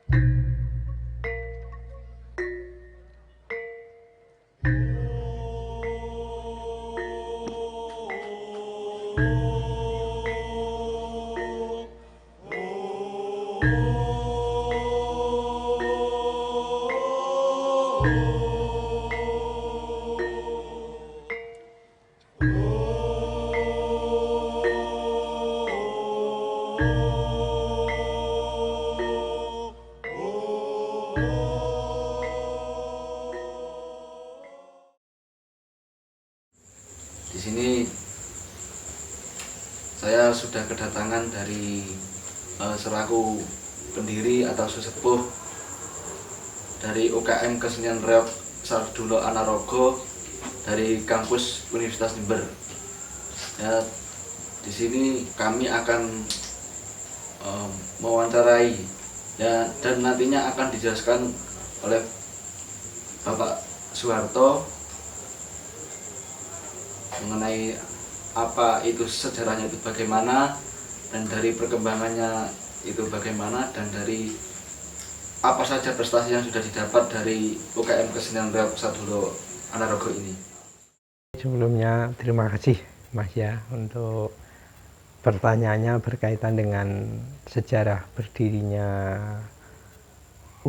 Di sini saya sudah kedatangan dari selaku pendiri atau sesepuh dari UKM Kesenian Reog Sardulo Anarogo dari kampus Universitas Jember. Ya, di sini kami akan mewawancarai ya, dan nantinya akan dijelaskan oleh Bapak Soeharto mengenai apa itu sejarahnya itu bagaimana, dan dari perkembangannya itu bagaimana, dan dari apa saja prestasi yang sudah didapat dari UKM Kesenian Reog Sardulo Anarogo ini. Sebelumnya terima kasih Mas ya untuk pertanyaannya berkaitan dengan sejarah berdirinya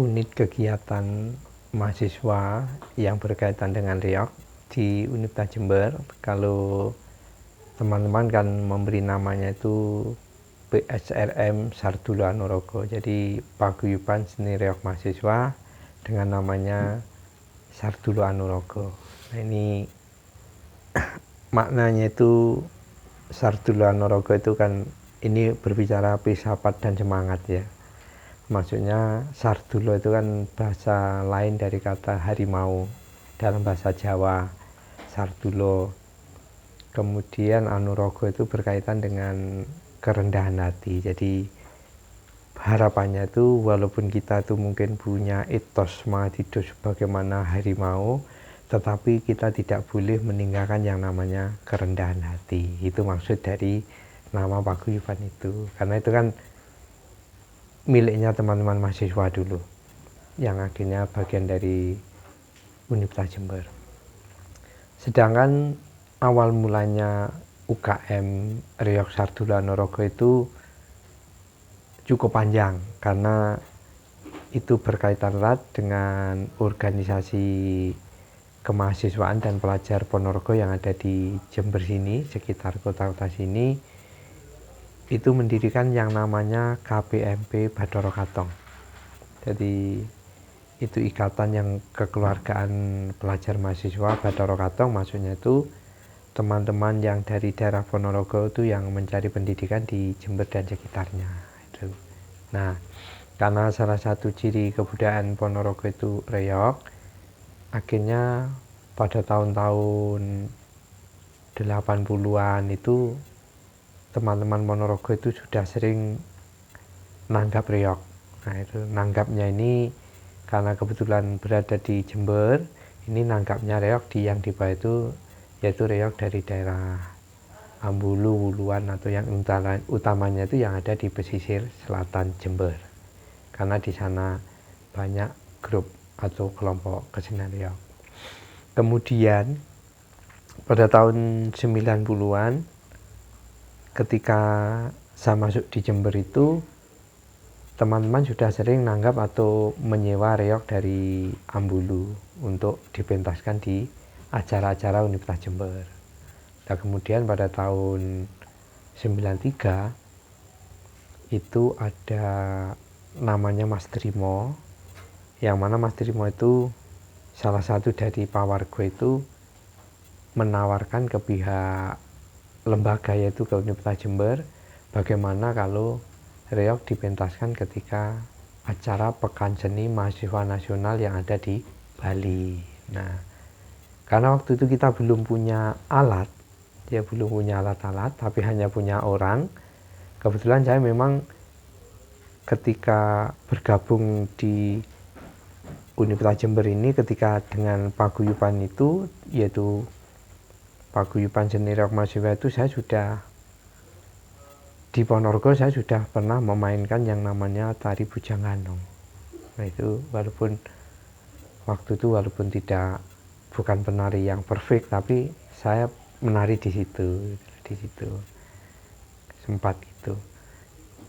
unit kegiatan mahasiswa yang berkaitan dengan reog di Universitas Jember. Kalau teman-teman kan memberi namanya itu PSRM Sardulo Anarogo, jadi Paguyuban Seni Reog Mahasiswa dengan namanya Sardulo Anarogo. Nah, ini maknanya itu Sardulo Anarogo itu kan ini berbicara filsafat dan semangat ya. Maksudnya Sardulo itu kan bahasa lain dari kata harimau dalam bahasa Jawa, Sardulo. Kemudian Anarogo itu berkaitan dengan kerendahan hati. Jadi harapannya itu walaupun kita tuh mungkin punya etos semangat hidup sebagaimana harimau, tetapi kita tidak boleh meninggalkan yang namanya kerendahan hati. Itu maksud dari nama paguyuban itu, karena itu kan miliknya teman-teman mahasiswa dulu yang akhirnya bagian dari Universitas Jember. Sedangkan awal mulanya UKM Reog Sardulo Anarogo itu cukup panjang karena itu berkaitan erat dengan organisasi kemahasiswaan dan pelajar Ponorogo yang ada di Jember sini, sekitar kota-kota sini. Itu mendirikan yang namanya KPMP Bathara Katong. Jadi itu ikatan yang kekeluargaan pelajar mahasiswa Bathara Katong, maksudnya itu teman-teman yang dari daerah Ponorogo itu yang mencari pendidikan di Jember dan sekitarnya itu. Nah, karena salah satu ciri kebudayaan Ponorogo itu reog, akhirnya pada tahun-tahun 80-an itu teman-teman Ponorogo itu sudah sering nanggap reog. Nah, itu nanggapnya ini karena kebetulan berada di Jember, ini nanggapnya reog di yang di bawah itu yaitu reog dari daerah Ambulu, Wuluan, atau yang utamanya itu yang ada di pesisir selatan Jember. Karena di sana banyak grup atau kelompok kesenian reog. Kemudian pada tahun 90-an ketika saya masuk di Jember itu, teman-teman sudah sering nanggap atau menyewa reog dari Ambulu untuk dipentaskan di acara-acara Universitas Jember. Nah, kemudian pada tahun 93 itu ada namanya Mas Trimo, yang mana Mas Trimo itu salah satu dari pawargo itu menawarkan ke pihak lembaga yaitu ke Universitas Jember bagaimana kalau reog dipentaskan ketika acara Pekan Seni Mahasiswa Nasional yang ada di Bali. Nah, karena waktu itu kita belum punya alat, ya belum punya alat-alat, tapi hanya punya orang. Kebetulan saya memang ketika bergabung di Universitas Jember ini, ketika dengan paguyuban itu, yaitu Paguyuban Seni Reog Mahasiswa itu, saya sudah di Ponorogo, saya sudah pernah memainkan yang namanya tari Bujang Ganong. Nah itu walaupun waktu itu bukan penari yang perfect, tapi saya menari di situ sempat gitu.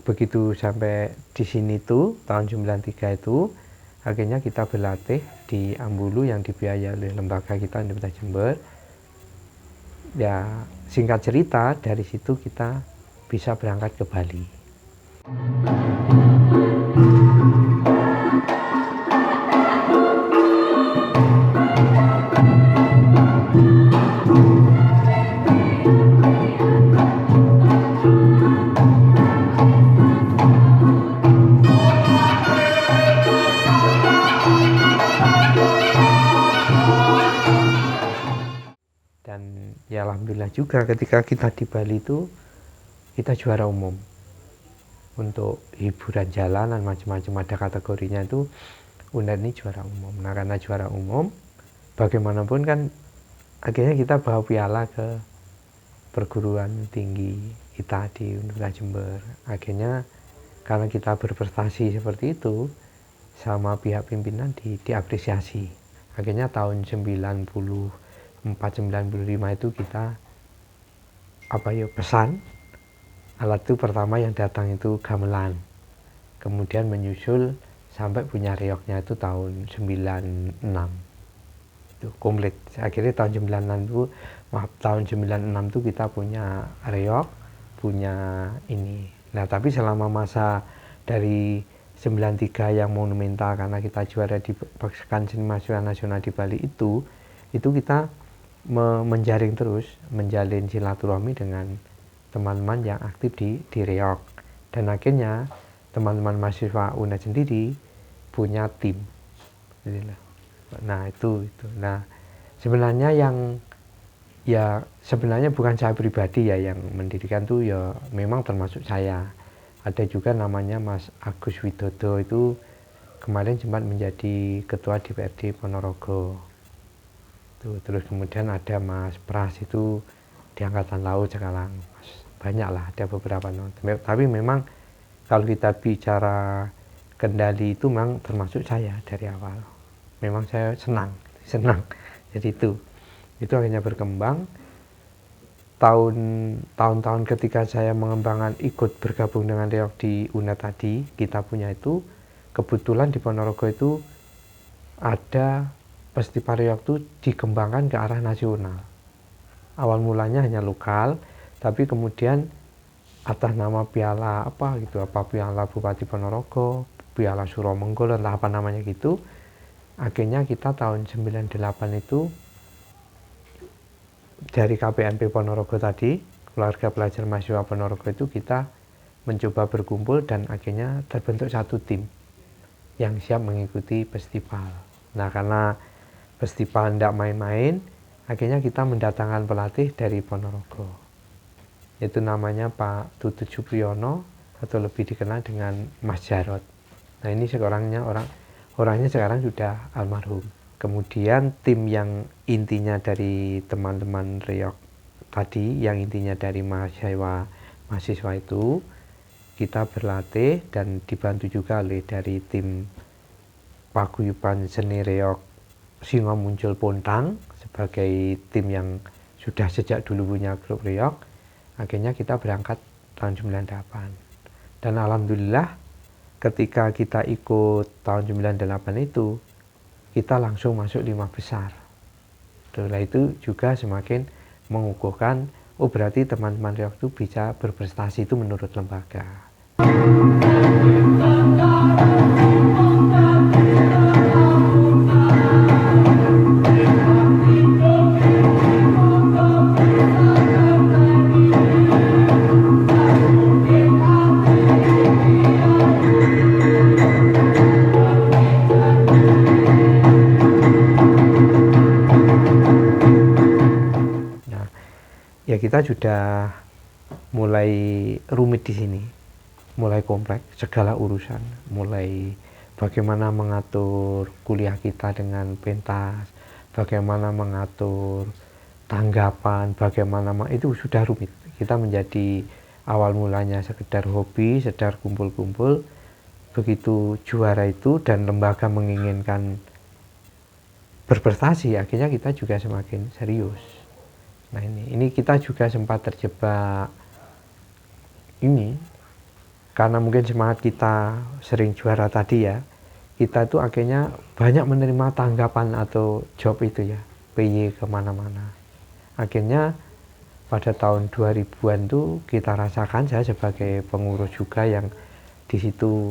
Begitu sampai di sini tuh tahun 93 itu akhirnya kita berlatih di Ambulu yang dibiayai oleh lembaga kita Universitas Jember. Ya singkat cerita dari situ kita bisa berangkat ke Bali. Dan ya alhamdulillah juga ketika kita di Bali itu kita juara umum untuk hiburan jalanan macam-macam, ada kategorinya itu. UNER ini juara umum. Nah karena juara umum bagaimanapun kan akhirnya kita bawa piala ke perguruan tinggi kita di Universitas Jember. Akhirnya karena kita berprestasi seperti itu sama pihak pimpinan diapresiasi. Akhirnya tahun 94-95 itu kita pesan alat itu pertama yang datang itu gamelan, kemudian menyusul sampai punya reoknya itu tahun 96 itu komplit. Akhirnya tahun 96 itu kita punya reok, punya ini. Nah tapi selama masa dari 93 yang monumental karena kita juara di Pekan Seni Nasional di Bali itu kita menjalin silaturahmi dengan teman-teman yang aktif di reok, dan akhirnya teman-teman mahasiswa UNED sendiri punya tim. Nah itu. Nah sebenarnya sebenarnya bukan saya pribadi ya yang mendirikan tuh, ya memang termasuk saya. Ada juga namanya Mas Agus Widodo, itu kemarin sempat menjadi ketua DPRD Ponorogo. Terus kemudian ada Mas Pras itu di Angkatan Laut sekarang. Banyak lah, ada beberapa. Tapi memang kalau kita bicara kendali itu memang termasuk saya dari awal. Memang saya senang. Jadi itu akhirnya berkembang. Tahun-tahun ketika saya mengembangkan ikut bergabung dengan reok di UNED tadi, kita punya itu kebetulan di Ponorogo itu ada festival reok itu dikembangkan ke arah nasional. Awal mulanya hanya lokal, tapi kemudian atas nama piala piala Bupati Ponorogo, piala Suromenggol, entah apa namanya gitu, akhirnya kita tahun 98 itu dari KPNP Ponorogo tadi, keluarga pelajar mahasiswa Ponorogo itu, kita mencoba berkumpul dan akhirnya terbentuk satu tim yang siap mengikuti festival. Nah karena festival tidak main-main, akhirnya kita mendatangkan pelatih dari Ponorogo, itu namanya Pak Tutut Supriyono atau lebih dikenal dengan Mas Jarot. Nah ini orangnya sekarang sudah almarhum. Kemudian tim yang intinya dari teman-teman reok tadi, yang intinya dari mahasiswa itu, kita berlatih dan dibantu juga oleh dari tim Paguyuban Seni Reok Singo Muncul Pontang sebagai tim yang sudah sejak dulu punya grup reok. Akhirnya kita berangkat tahun 98. Dan alhamdulillah ketika kita ikut tahun 98 itu, kita langsung masuk 5 besar. Setelah itu juga semakin mengukuhkan, berarti teman-teman reok itu bisa berprestasi itu menurut lembaga. Ya kita sudah mulai rumit di sini, mulai kompleks segala urusan, mulai bagaimana mengatur kuliah kita dengan pentas, bagaimana mengatur tanggapan, itu sudah rumit. Kita menjadi awal mulanya sekedar hobi, sekedar kumpul-kumpul, begitu juara itu dan lembaga menginginkan berprestasi, akhirnya kita juga semakin serius. Nah ini kita juga sempat terjebak ini karena mungkin semangat kita sering juara tadi ya, kita itu akhirnya banyak menerima tanggapan atau job itu ya, PY kemana-mana. Akhirnya pada tahun 2000-an tuh kita rasakan, saya sebagai pengurus juga yang di situ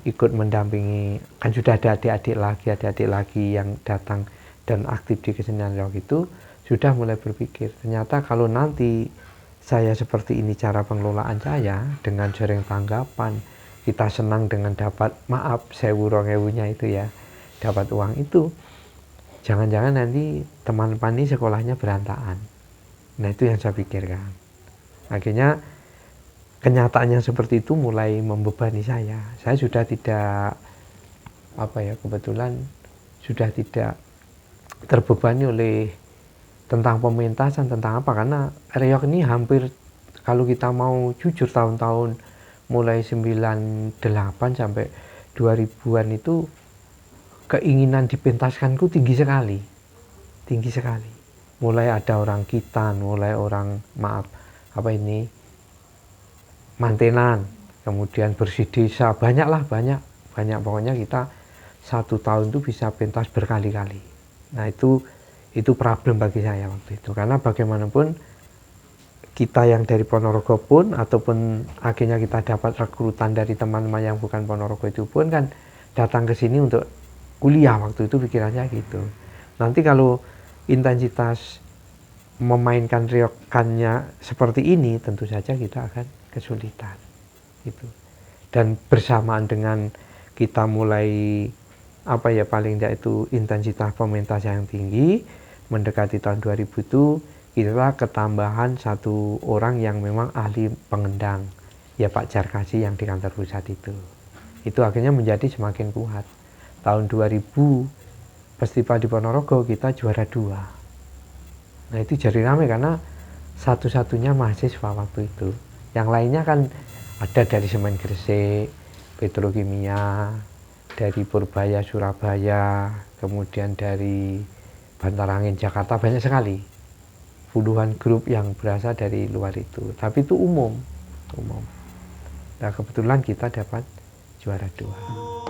ikut mendampingi, kan sudah ada adik-adik lagi yang datang dan aktif di kesenian reog itu, sudah mulai berpikir ternyata kalau nanti saya seperti ini cara pengelolaan saya dengan sering tanggapan, kita senang dengan dapat maaf sewu rongewunya itu ya, dapat uang itu, jangan-jangan nanti teman-teman ini sekolahnya berantakan. Nah itu yang saya pikirkan. Akhirnya kenyataannya seperti itu mulai membebani saya. Saya sudah tidak kebetulan sudah tidak terbebani oleh tentang pementasan, tentang apa, karena reog ini hampir, kalau kita mau jujur, tahun-tahun mulai 98 sampai 2000-an itu keinginan dipentaskanku tinggi sekali, mulai ada orang Kitan, mulai orang Mantenan, kemudian Bersih Desa, banyak pokoknya kita satu tahun itu bisa pentas berkali-kali. Nah itu problem bagi saya waktu itu, karena bagaimanapun kita yang dari Ponorogo pun, ataupun akhirnya kita dapat rekrutan dari teman-teman yang bukan Ponorogo itu pun kan datang ke sini untuk kuliah, waktu itu pikirannya gitu. Nanti kalau intensitas memainkan reogannya seperti ini, tentu saja kita akan kesulitan gitu. Dan bersamaan dengan kita mulai paling tidak itu intensitas pementas yang tinggi, mendekati tahun 2000 itu kita ketambahan satu orang yang memang ahli pengendang, ya Pak Jarkasi yang di kantor pusat itu akhirnya menjadi semakin kuat. Tahun 2000 festival di Ponorogo kita juara 2. Nah itu jadi ramai karena satu-satunya mahasiswa waktu itu, yang lainnya kan ada dari Semen Gresik, Petrokimia, dari Purbaya Surabaya, kemudian dari Bantarangin Jakarta, banyak sekali, puluhan grup yang berasal dari luar itu, tapi itu umum. Nah kebetulan kita dapat juara 2.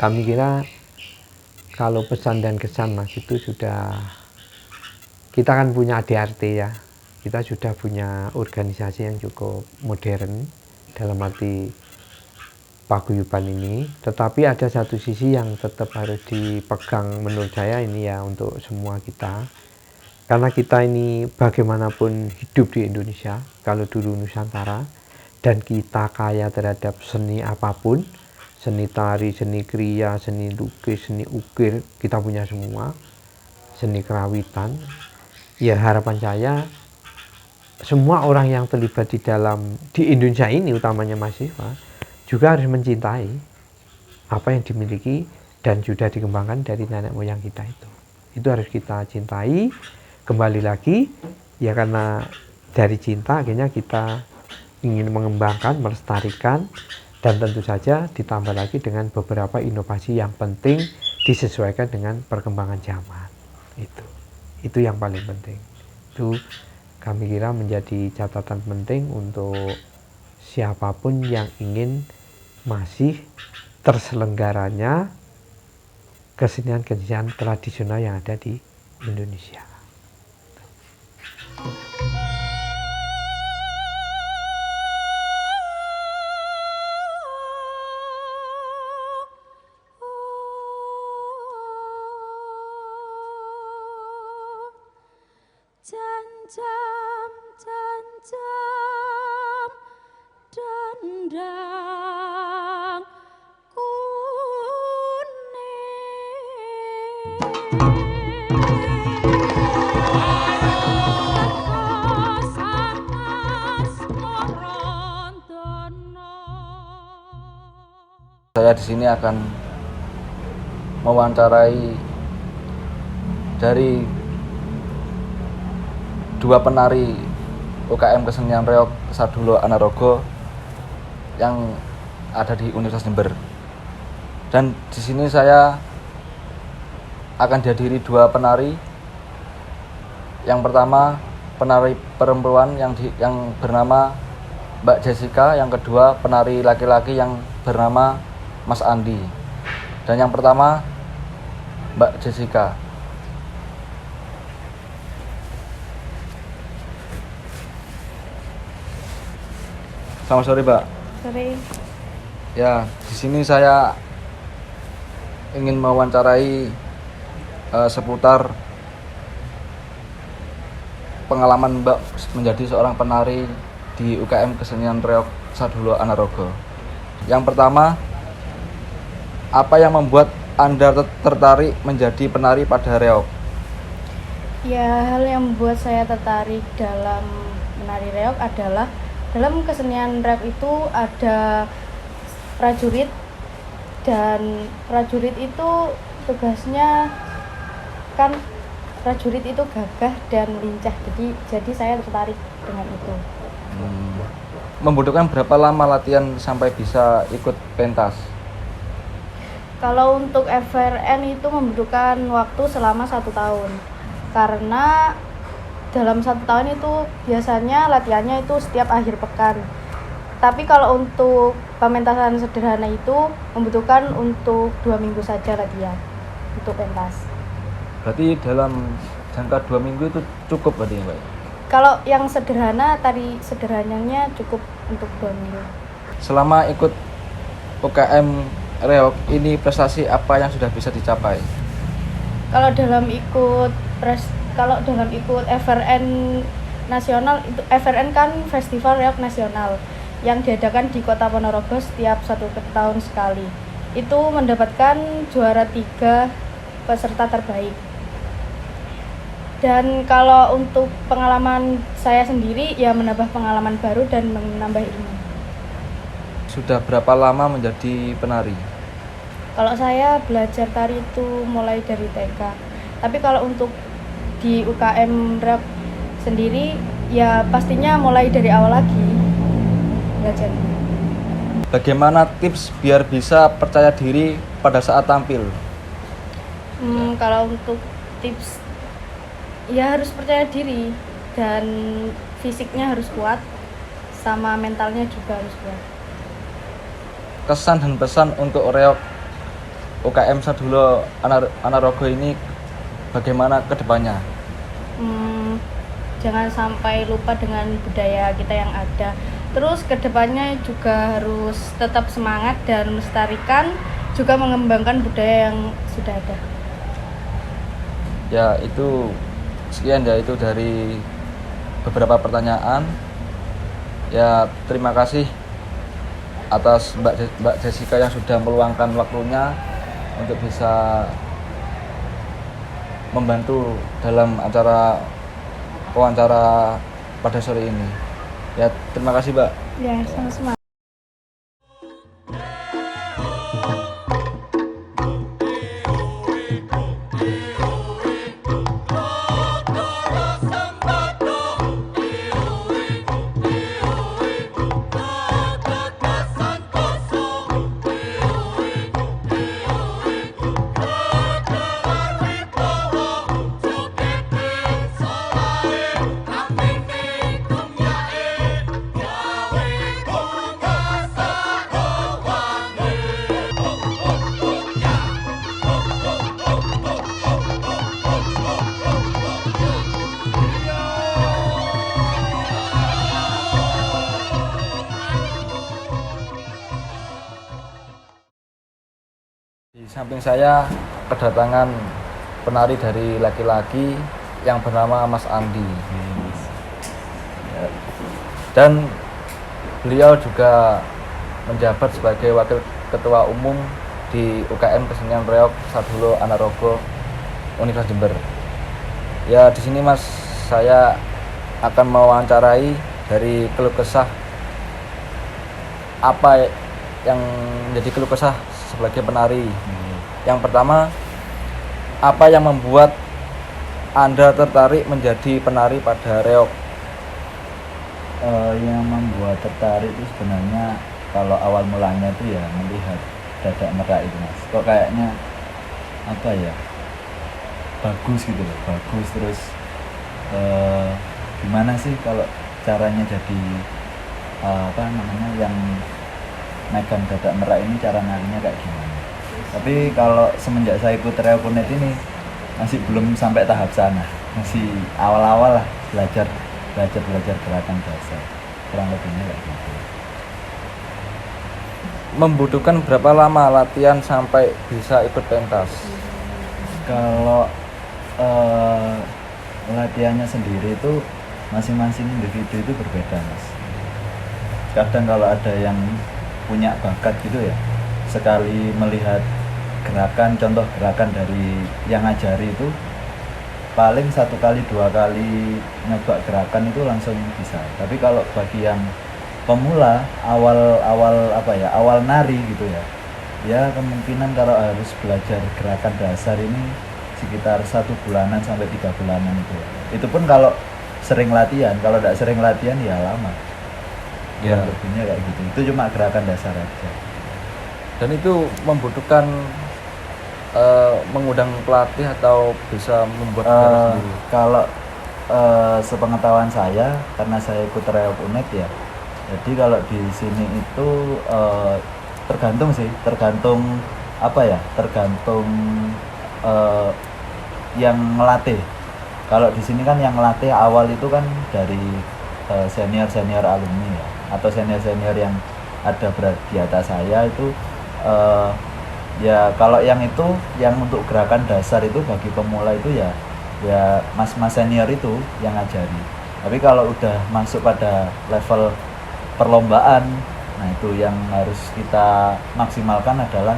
Kami kira kalau pesan dan kesan Mas itu sudah, kita kan punya ADRT ya, kita sudah punya organisasi yang cukup modern dalam arti paguyuban ini, tetapi ada satu sisi yang tetap harus dipegang menurut saya ini ya, untuk semua kita, karena kita ini bagaimanapun hidup di Indonesia, kalau dulu Nusantara, dan kita kaya terhadap seni apapun, seni tari, seni kriya, seni lukis, seni ukir, kita punya semua, seni kerawitan. Ya harapan saya semua orang yang terlibat di Indonesia ini, utamanya mahasiswa, juga harus mencintai apa yang dimiliki dan sudah dikembangkan dari nenek moyang kita itu harus kita cintai. Kembali lagi ya, karena dari cinta akhirnya kita ingin mengembangkan, melestarikan, dan tentu saja ditambah lagi dengan beberapa inovasi yang penting disesuaikan dengan perkembangan zaman. Itu yang paling penting. Itu kami kira menjadi catatan penting untuk siapapun yang ingin masih terselenggaranya kesenian-kesenian tradisional yang ada di Indonesia. Jancam dandang Saya di sini akan mewawancarai dari dua penari UKM Kesenian Reog Sadhulo Anarogo yang ada di Universitas Jember. Dan di sini saya akan dihadiri dua penari. Yang pertama penari perempuan yang bernama Mbak Jessica, yang kedua penari laki-laki yang bernama Mas Andi. Dan yang pertama Mbak Jessica. Selamat sore, Mbak. Sore. Ya, di sini saya ingin mewawancarai seputar pengalaman Mbak menjadi seorang penari di UKM Kesenian Reog Sadhulo Anarogo. Yang pertama, apa yang membuat Anda tertarik menjadi penari pada reog? Ya, hal yang membuat saya tertarik dalam menari reog adalah dalam kesenian reog itu ada prajurit, dan prajurit itu tugasnya kan prajurit itu gagah dan lincah, jadi saya tertarik dengan itu. Membutuhkan berapa lama latihan sampai bisa ikut pentas? Kalau untuk FRN itu membutuhkan waktu selama 1 tahun, karena dalam 1 tahun itu biasanya latihannya itu setiap akhir pekan. Tapi kalau untuk pementasan sederhana itu membutuhkan untuk 2 minggu saja latihan untuk pentas. Berarti dalam jangka 2 minggu itu cukup berarti, Mbak? Kalau yang sederhana, tari sederhananya cukup untuk 2 minggu. Selama ikut UKM Reog ini, prestasi apa yang sudah bisa dicapai? Kalau dalam ikut FRN nasional, itu FRN kan Festival Reog Nasional yang diadakan di Kota Ponorogo setiap 1 tahun sekali. Itu mendapatkan juara 3 peserta terbaik. Dan kalau untuk pengalaman saya sendiri, ya menambah pengalaman baru dan menambah ilmu. Sudah berapa lama menjadi penari? Kalau saya belajar tari itu mulai dari TK. Tapi kalau untuk di UKM Reog sendiri, ya pastinya mulai dari awal lagi belajarnya. Bagaimana tips biar bisa percaya diri pada saat tampil? Kalau untuk tips, ya harus percaya diri dan fisiknya harus kuat, sama mentalnya juga harus kuat. Kesan dan pesan untuk reog UKM Sadhulo Anarogo ini bagaimana ke depannya? Jangan sampai lupa dengan budaya kita yang ada. Terus ke depannya juga harus tetap semangat dan melestarikan, juga mengembangkan budaya yang sudah ada. Ya, itu sekian ya, itu dari beberapa pertanyaan. Ya, terima kasih atas Mbak Jessica yang sudah meluangkan waktunya untuk bisa membantu dalam acara wawancara pada sore ini. Ya, terima kasih, Mbak. Ya, sama-sama. Di samping saya kedatangan penari dari laki-laki yang bernama Mas Andi. dan beliau juga menjabat sebagai wakil ketua umum di UKM Kesenian Reog Sadhulo Anarogo Universitas Jember. Ya, di sini Mas, saya akan mewawancarai dari keluh kesah apa yang menjadi keluh kesah sebagai penari. Yang pertama, apa yang membuat Anda tertarik menjadi penari pada reog? Yang membuat tertarik itu sebenarnya kalau awal mulanya itu ya melihat Dadak Merak itu Mas. Kok kayaknya apa ya, bagus gitu loh, bagus. Terus gimana sih kalau caranya jadi apa namanya yang megang Dadak Merak ini, cara narinya kayak gimana. Tapi kalau semenjak saya ikut Reog Unet ini masih belum sampai tahap sana, masih awal-awal lah, belajar gerakan dasar, kurang lebihnya kayak gitu. Membutuhkan berapa lama latihan sampai bisa ikut pentas? Kalau latihannya sendiri itu masing-masing individu itu berbeda Mas. Kadang kalau ada yang punya bakat gitu ya, sekali melihat gerakan, contoh gerakan dari yang ngajari itu paling 1 kali 2 kali nyoba gerakan itu langsung bisa. Tapi kalau bagi yang pemula, awal nari gitu ya kemungkinan kalau harus belajar gerakan dasar ini sekitar 1 bulanan sampai 3 bulanan itu. Itu pun kalau sering latihan, kalau tidak sering latihan ya lama. Ya, lebihnya kayak gitu. Itu cuma gerakan dasar aja. Dan itu membutuhkan mengundang pelatih atau bisa membuat sendiri? Kalau sepengetahuan saya, karena saya ikut Reog Unet ya, jadi kalau di sini itu tergantung yang melatih. Kalau di sini kan yang melatih awal itu kan dari senior alumni ya, atau senior yang ada di atas saya itu ya kalau yang untuk gerakan dasar itu bagi pemula itu ya mas senior itu yang ngajari. Tapi kalau udah masuk pada level perlombaan, nah itu yang harus kita maksimalkan adalah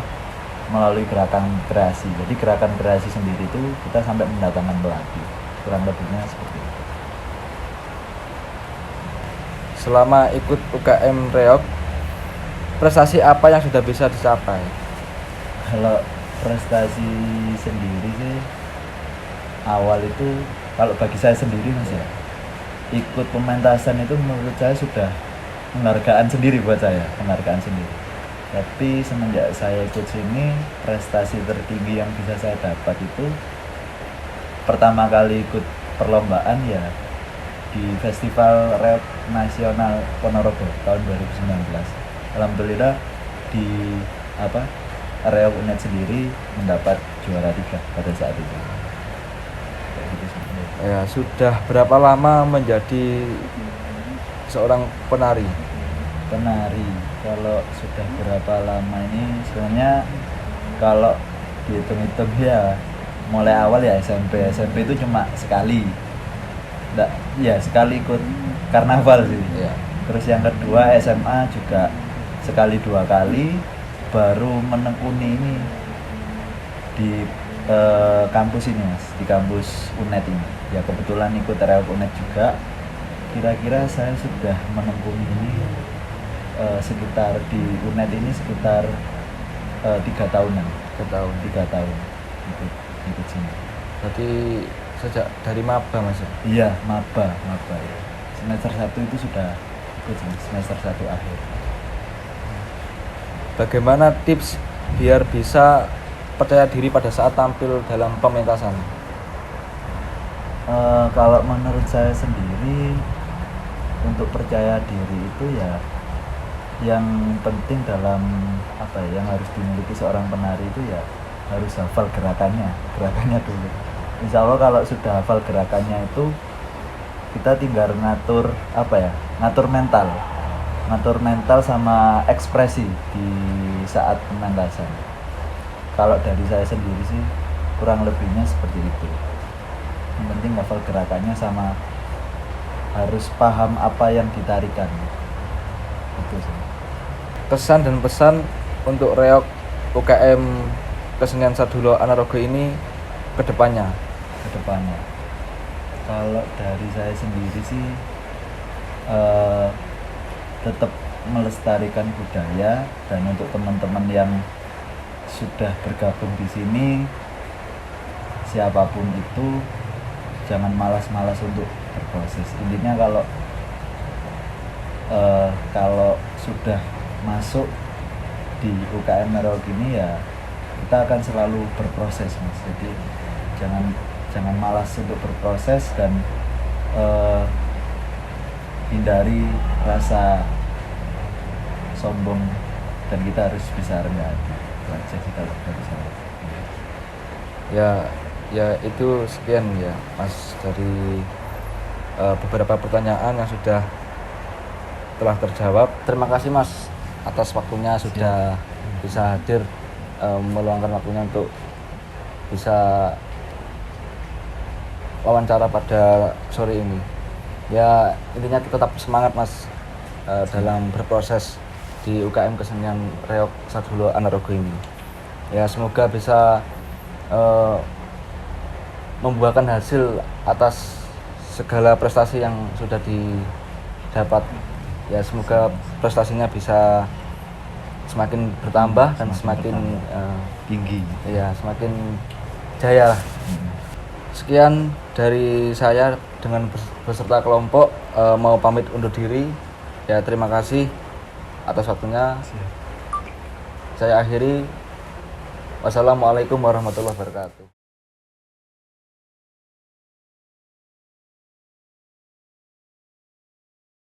melalui gerakan kreasi. Jadi gerakan kreasi sendiri itu kita sampai mendatangkan pelatih, kurang lebihnya seperti itu. Selama ikut UKM Reog, prestasi apa yang sudah bisa dicapai? Kalau prestasi sendiri sih awal itu, kalau bagi saya sendiri Mas ya, ikut pementasan itu menurut saya sudah penghargaan sendiri buat saya, penghargaan sendiri. Tapi semenjak saya ikut sini, prestasi tertinggi yang bisa saya dapat itu pertama kali ikut perlombaan ya di Festival Reog Nasional Ponorogo tahun 2019. Alhamdulillah di Reog Unet sendiri mendapat juara 3 pada saat itu. Kayak gitu sih. Ya, sudah berapa lama menjadi seorang penari? Kalau sudah berapa lama ini sebenarnya kalau dihitung-hitung ya mulai awal ya SMP itu cuma sekali. Sekali ikut karnaval sih. Ya. Terus yang kedua SMA juga sekali 2 kali, baru menekuni ini di kampus ini Mas, di kampus Unet ini. Ya kebetulan ikut Reog Unet juga. Kira-kira saya sudah menekuni ini sekitar di Unet ini sekitar 3 tahunan. 3 tahun ikut sini. Berarti sejak dari maba Mas? Iya, maba ya. Semester 1 itu sudah ikut sini, semester 1 akhir. Bagaimana tips biar bisa percaya diri pada saat tampil dalam pementasan? Kalau menurut saya sendiri, untuk percaya diri itu ya yang penting dalam yang harus dimiliki seorang penari itu ya harus hafal gerakannya dulu. Insya Allah kalau sudah hafal gerakannya itu kita tinggal ngatur mental sama ekspresi di saat pementasan. Kalau dari saya sendiri sih kurang lebihnya seperti itu. Yang penting hafal gerakannya sama harus paham apa yang ditarikan. Itu sih. Kesan dan pesan untuk reok UKM Kesenian Sadhulo Anarogo ini ke depannya. Kedepannya, kalau dari saya sendiri sih tetap melestarikan budaya, dan untuk teman-teman yang sudah bergabung di sini, siapapun itu jangan malas-malas untuk berproses. Intinya kalau sudah masuk di UKM Merauke ini ya kita akan selalu berproses, Mas. Jadi jangan malas untuk berproses, dan hindari rasa sombong, dan kita harus bisa rendah hati. Itu aja sih kalau dari saya. Ya itu sekian ya Mas dari beberapa pertanyaan yang sudah telah terjawab. Terima kasih Mas atas waktunya sudah bisa hadir, meluangkan waktunya untuk bisa wawancara pada sore ini. Ya intinya tetap semangat Mas dalam berproses di UKM Kesenian Reok Sadhulo Anarogo ini. Ya semoga bisa membuahkan hasil atas segala prestasi yang sudah didapat. Ya semoga prestasinya bisa semakin bertambah dan semakin Tinggi. ya semakin jaya lah. Sekian dari saya dengan beserta kelompok, mau pamit undur diri. Ya terima kasih atas waktunya. Saya akhiri. Wassalamualaikum warahmatullahi wabarakatuh.